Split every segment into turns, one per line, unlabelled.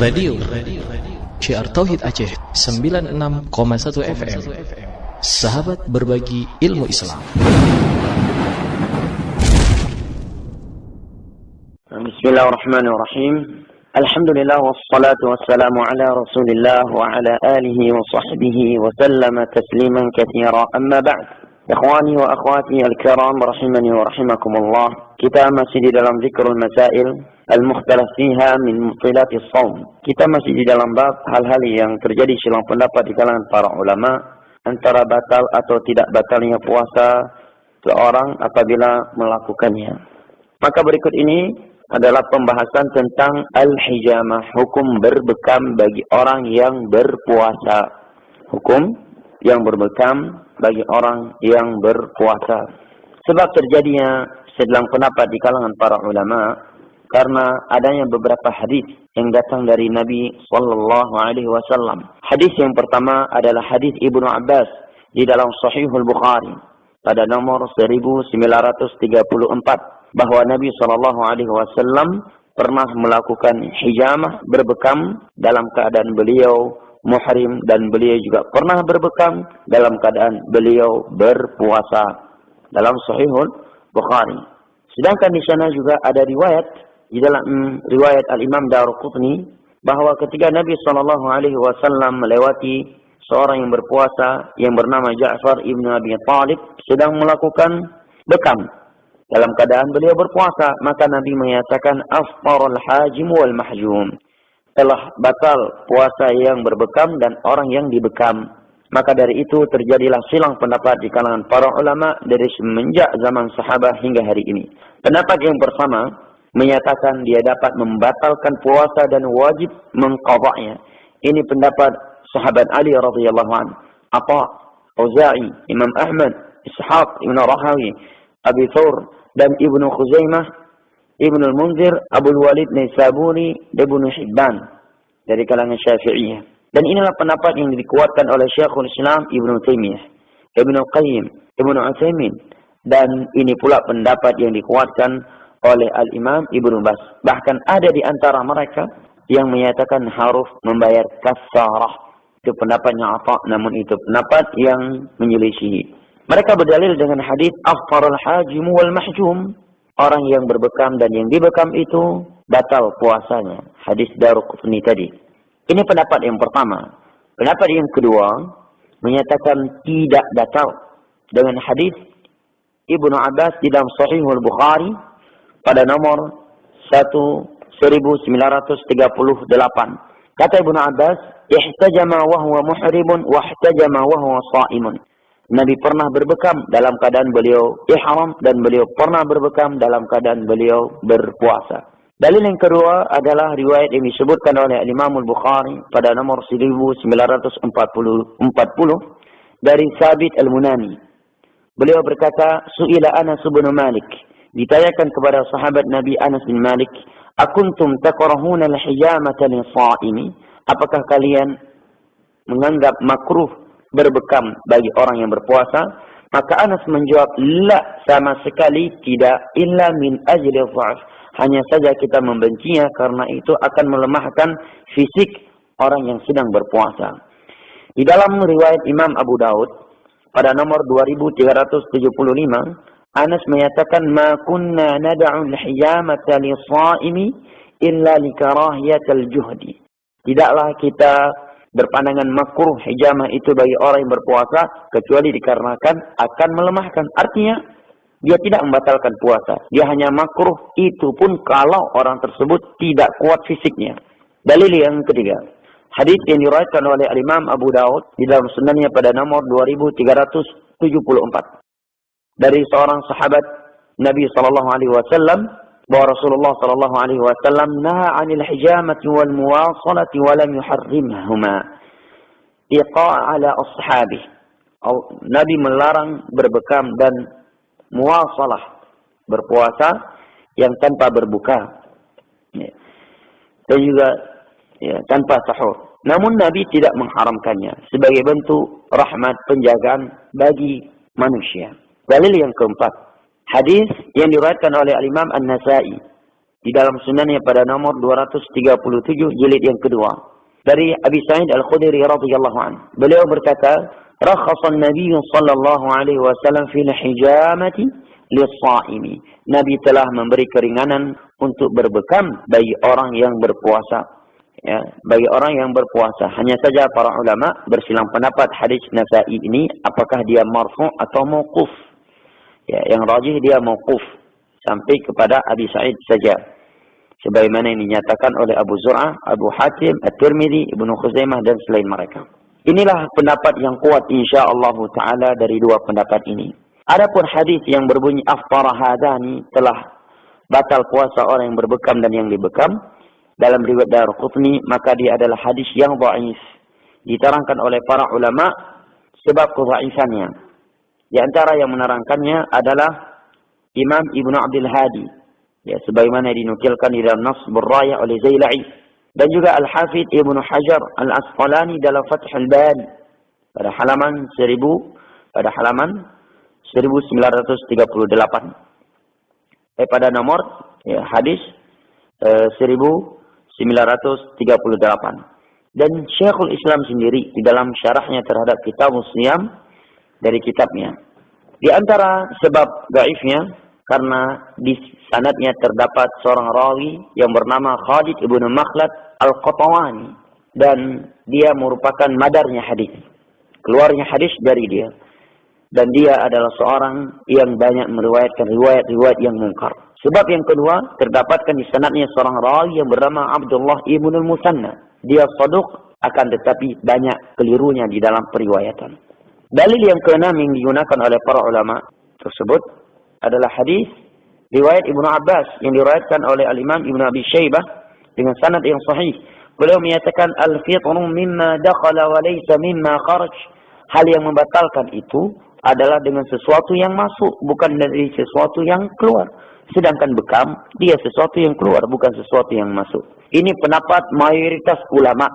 Radio CR Tauhid Aceh 96,1 FM. Sahabat berbagi ilmu Islam.
Bismillahirrahmanirrahim. Alhamdulillah wassalatu wassalamu ala Rasulillah wa ala alihi wa sahbihi wa sallama tasliman katsira. Amma ba'd. Ikhwani wa akhwati al-kiram rahimani wa rahimakumullah. Kita masih di dalam zikrul masail al-mukhtalaf fiha min mubtilati shaum. Kita masih di dalam bab hal-hal yang terjadi silang pendapat di kalangan para ulama antara batal atau tidak batalnya puasa seorang apabila melakukannya. Maka berikut ini adalah pembahasan tentang al-hijamah, hukum berbekam bagi orang yang berpuasa. Hukum yang berbekam bagi orang yang berpuasa. Sebab terjadinya selang pendapat di kalangan para ulama karena adanya beberapa hadis yang datang dari Nabi sallallahu alaihi wasallam. Hadis yang pertama adalah hadis Ibnu Abbas di dalam Sahihul Bukhari pada nomor 1934 bahwa Nabi sallallahu alaihi wasallam pernah melakukan hijamah berbekam dalam keadaan beliau muhrim dan beliau juga pernah berbekam dalam keadaan beliau berpuasa dalam Sahihul Bukhari. Sedangkan di sana juga ada riwayat di dalam riwayat Al-Imam Daruqutni bahwa ketika Nabi sallallahu alaihi wasallam melewati seorang yang berpuasa yang bernama Ja'far ibn Abi Thalib sedang melakukan bekam dalam keadaan beliau berpuasa, maka Nabi menyatakan afṭarul hajim wal mahjum, telah batal puasa yang berbekam dan orang yang dibekam. Maka dari itu terjadilah silang pendapat di kalangan para ulama dari semenjak zaman sahabat hingga hari ini. Pendapat yang pertama menyatakan dia dapat membatalkan puasa dan wajib mengqadha'nya. Ini pendapat sahabat Ali radhiyallahu anhu, Atha, Auza'i, Imam Ahmad, Ishaq ibn Rahawi, Abi Thawr dan Ibnu Khuzaimah, Ibnu Al-Munzir, Abu Walid Naisaburi, Ibnu Hibban dari kalangan Syafi'iyah. Dan inilah pendapat yang dikuatkan oleh Syekhul Islam Ibnu Taimiyah, Ibnu Qayyim, Ibnu Utsaimin, dan ini pula pendapat yang dikuatkan oleh Al-Imam Ibnu Bas. Bahkan ada di antara mereka yang menyatakan harus membayar kafarah. Itu pendapatnya Atha, namun itu pendapat yang menyelisihi. Mereka berdalil dengan hadis afṭarul hajim wal mahjum, orang yang berbekam dan yang dibekam itu batal puasanya. Hadis Daruqutni tadi. Ini pendapat yang pertama. Pendapat yang kedua menyatakan tidak batal dengan hadis Ibnu Abbas di dalam Sahihul Bukhari pada nomor 1938. Kata Ibnu Abbas, ihtajama wa huwa muhrimun wa ihtajama wa huwa sha'imun. Nabi pernah berbekam dalam keadaan beliau ihram dan beliau pernah berbekam dalam keadaan beliau berpuasa. Dalil yang kedua adalah riwayat yang disebutkan oleh Imam Al-Bukhari pada nomor 1940 dari Thabit Al-Munani. Beliau berkata, Su'ila Anas bin Malik, ditanyakan kepada sahabat Nabi Anas bin Malik, akuntum takrahuna al-hijamata lis-sha'imi? Apakah kalian menganggap makruh berbekam bagi orang yang berpuasa? Maka Anas menjawab, la, sama sekali tidak, illa min ajli dha'f, hanya saja kita membencinya karena itu akan melemahkan fisik orang yang sedang berpuasa. Di dalam riwayat Imam Abu Daud pada nomor 2375, Anas menyatakan, ma kunna nad'u al-hijamata lis-sha'imi illa likarahiyatil juhdi. Tidaklah kita berpandangan makruh hijamah itu bagi orang yang berpuasa kecuali dikarenakan akan melemahkan. Artinya dia tidak membatalkan puasa. Dia hanya makruh itu pun kalau orang tersebut tidak kuat fisiknya. Dalil yang ketiga, hadis yang diriwayatkan oleh Imam Abu Daud di dalam sunannya pada nomor 2374 dari seorang sahabat Nabi sallallahu alaihi wasallam bahwa Rasulullah sallallahu alaihi wasallam naha 'anil hijamati wal muwasalati wa lam yuharrimhuma iqa' ala ashabihi. Nabi melarang berbekam dan muwasalah, berpuasa yang tanpa berbuka dan juga tanpa sahur. Namun Nabi tidak mengharamkannya sebagai bentuk rahmat penjagaan bagi manusia. Dalil yang keempat, hadis yang diriwayatkan oleh Imam An-Nasa'i di dalam sunannya pada nomor 237 jilid yang kedua. Dari Abi Sa'id Al-Khudri radhiyallahu anhu. Beliau berkata, "Rakhasa an-nabiy sallallahu alaihi wasallam fil hijamati lis-sha'imi." Nabi telah memberi keringanan untuk berbekam bagi orang yang berpuasa. Ya, bagi orang yang berpuasa. Hanya saja para ulama bersilang pendapat hadis Nasa'i ini apakah dia marfu' atau mauquf. Ya, yang rajih dia mauquf sampai kepada Abi Sa'id saja. Sebagaimana yang dinyatakan oleh Abu Zur'ah, Abu Hatim, At-Tirmidzi, Ibnu Khuzaimah dan selain mereka. Inilah pendapat yang kuat insyaallah taala dari dua pendapat ini. Adapun hadis yang berbunyi aftara hadani, telah batal puasa orang yang berbekam dan yang dibekam, dalam riwayat Daraqutni, maka dia adalah hadis yang dhaif. Diterangkan oleh para ulama sebab kedhaifannya. Di antara yang menerangkannya adalah Imam Ibnu Abdul Hadi. Ya, sebagaimana dinukilkan di dalam Nas Burraya oleh Zaila'i. Dan juga Al-Hafidh Ibnu Hajar Al-Asqalani dalam Fathul Bari pada halaman 1938. Pada nomor ya, hadis 1938. Dan Syekhul Islam sendiri di dalam syarahnya terhadap kitab Shiyam dari kitabnya. Di antara sebab dhaifnya karena di sanadnya terdapat seorang rawi yang bernama Khalid ibnu Makhlad Al-Qatawani dan dia merupakan madarnya hadis. Keluarnya hadis dari dia. Dan dia adalah seorang yang banyak meriwayatkan riwayat-riwayat yang mungkar. Sebab yang kedua, terdapatkan di sanadnya seorang rawi yang bernama Abdullah ibn al-Musanna. Dia saduq, akan tetapi banyak kelirunya di dalam periwayatan. Dalil yang keenam yang digunakan oleh para ulama tersebut adalah hadis riwayat Ibnu Abbas yang diriwayatkan oleh Al-Imam Ibnu Abi Syaibah dengan sanad yang sahih. Beliau menyatakan al-fitru mimma dakhala wa laysa mimma kharaj. Hal yang membatalkan itu adalah dengan sesuatu yang masuk, bukan dari sesuatu yang keluar. Sedangkan bekam, dia sesuatu yang keluar, bukan sesuatu yang masuk. Ini pendapat mayoritas ulama.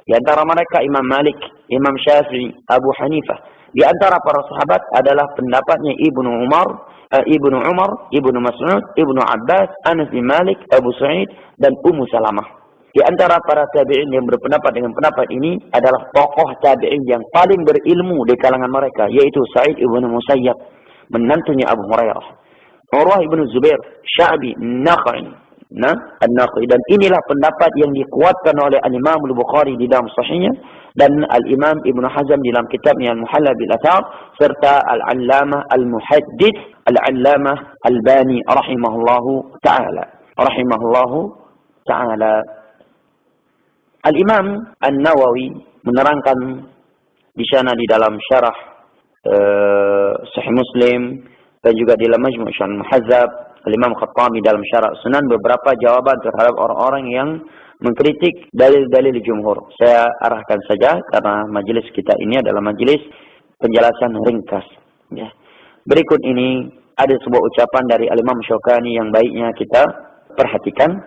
Di antara mereka Imam Malik, Imam Syafi'i, Abu Hanifah. Di antara para sahabat adalah pendapatnya Ibnu Umar, Ibnu Mas'ud, Ibnu Abbas, Anas bin Malik, Abu Sa'id, dan Ummu Salamah. Di antara para tabi'in yang berpendapat dengan pendapat ini adalah tokoh tabi'in yang paling berilmu di kalangan mereka, yaitu Sa'id ibnu Musayyab, menantunya Abu Hurairah. Urwah ibnu Zubair, Sya'bi, Nakhai. An-Nakhai. Dan inilah pendapat yang dikuatkan oleh Al-Imam Al-Bukhari di dalam sahihnya dan Al-Imam Ibnu Hazm di dalam kitabnya Al-Muhalla bil Athar serta Al-Allamah Al-Muhaddits Al-Allamah Al-Bani rahimahullahu ta'ala. Al-Imam An-Nawawi menerangkan di sana di dalam syarah Sahih Muslim dan juga di dalam Majmu' Syarh Muhazzab, Al-Imam Khattabi dalam syarah Sunan beberapa jawaban terhadap orang-orang yang mengkritik dalil-dalil jumhur. Saya arahkan saja karena majelis kita ini adalah majelis penjelasan ringkas. Ya. Berikut ini ada sebuah ucapan dari Al-Imam Syaukani yang baiknya kita perhatikan.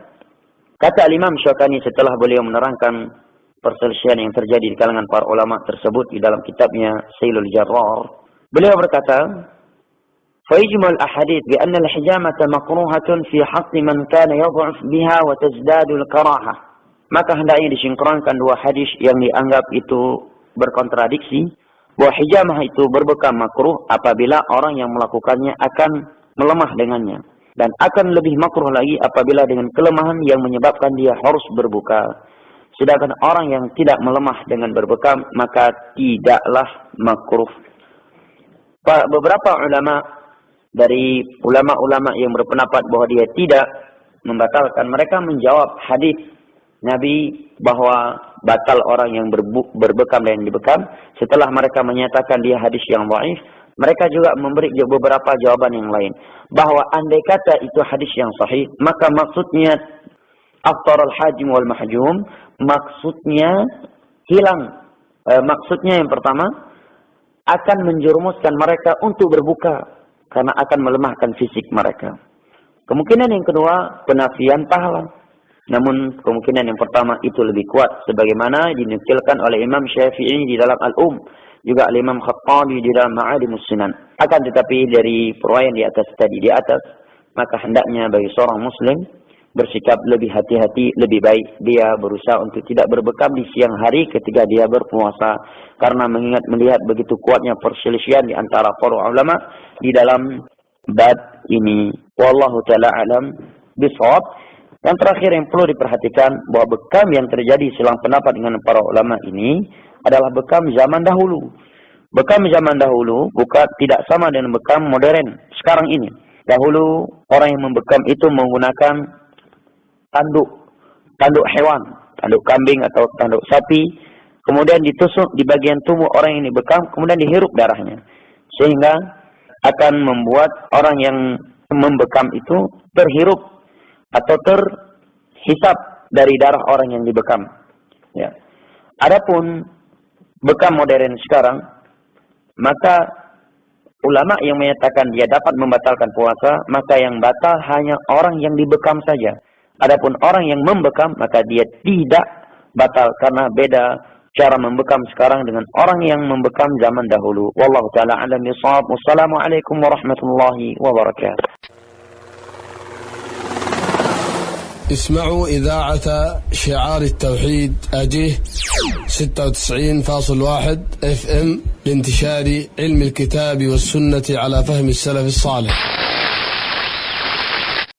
Kata Al-Imam Syaukani setelah beliau menerangkan perselisihan yang terjadi di kalangan para ulama tersebut di dalam kitabnya Sailul Jarrar. Beliau berkata, فيجمع الأحاديث بأن الحجامة مكروهة في حق من كان يضعف بها وتزداد الكراهة. Maka hendaknya disinkronkan dua hadis yang dianggap itu berkontradiksi, bahwa hijamah itu berbekam makruh apabila orang yang melakukannya akan melemah dengannya, dan akan lebih makruh lagi apabila dengan kelemahan yang menyebabkan dia harus berbuka. Sedangkan orang yang tidak melemah dengan berbekam maka tidaklah makruh. Beberapa ulama dari ulama-ulama yang berpendapat bahwa dia tidak membatalkan, mereka menjawab hadis Nabi bahwa batal orang yang berbekam dan yang dibekam. Setelah mereka menyatakan dia hadis yang dhaif, mereka juga memberi beberapa jawaban yang lain. Bahwa andai kata itu hadis yang sahih, maka maksudnya aftar al-hajim wal mahjum, maksudnya hilang. Maksudnya yang pertama, akan menjerumuskan mereka untuk berbuka, karena akan melemahkan fisik mereka. Kemungkinan yang kedua, penafian pahala. Namun kemungkinan yang pertama itu lebih kuat, sebagaimana dinukilkan oleh Imam Syafi'i di dalam Al-Um, juga Imam Khattabi di dalam Ma'alimus Sunan. Akan tetapi dari perwayaan di atas, maka hendaknya bagi seorang muslim bersikap lebih hati-hati, lebih baik dia berusaha untuk tidak berbekam di siang hari ketika dia berpuasa, karena melihat begitu kuatnya perselisihan di antara para ulama di dalam bab ini. Wallahu taala alam bisawab. Yang terakhir yang perlu diperhatikan bahwa bekam yang terjadi selang pendapat dengan para ulama ini adalah bekam zaman dahulu. Bekam zaman dahulu tidak sama dengan bekam modern sekarang ini. Dahulu orang yang membekam itu menggunakan tanduk hewan, tanduk kambing atau tanduk sapi, kemudian ditusuk di bagian tubuh orang yang dibekam, kemudian dihirup darahnya, sehingga akan membuat orang yang membekam itu terhirup atau terhisap dari darah orang yang dibekam. Ya. Adapun bekam modern sekarang, maka ulama yang menyatakan dia dapat membatalkan puasa, maka yang batal hanya orang yang dibekam saja. Adapun orang yang membekam, maka dia tidak batal, karena beda cara membekam sekarang dengan orang yang membekam zaman dahulu. Wallahu ta'ala alam bisawab. Wassalamualaikum warahmatullahi wabarakatuh.
اسمعوا إذاعة شعار التوحيد أجيه 96.1 FM لانتشار علم الكتاب والسنة على فهم السلف الصالح.